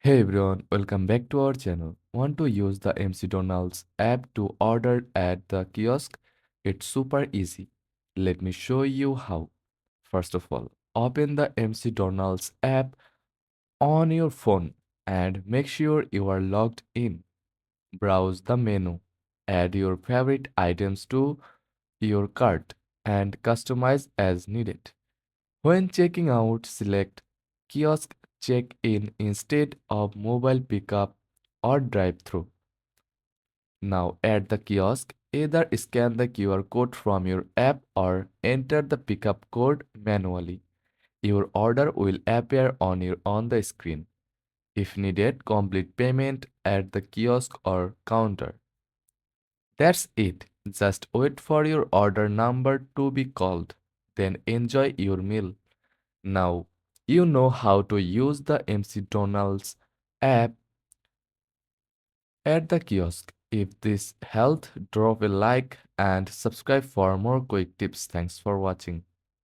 Hey everyone, welcome back to our channel. Want to use the Mcdonald's app to order at the kiosk? It's super easy. Let me show you how. First of all, open the Mcdonald's app on your phone and make sure you are logged in. Browse the menu. Add your favorite items to your cart and customize as needed. When checking out, select Kiosk Check-in instead of Mobile Pickup or Drive-thru. Now at the kiosk, either scan the QR code from your app or enter the pickup code manually. Your order will appear on the screen. If needed, complete payment at the kiosk or counter. That's it. Just wait for your order number to be called. Then enjoy your meal. Now, you know how to use the MC Donald's app at the kiosk. If this helped, drop a like and subscribe for more quick tips. Thanks for watching.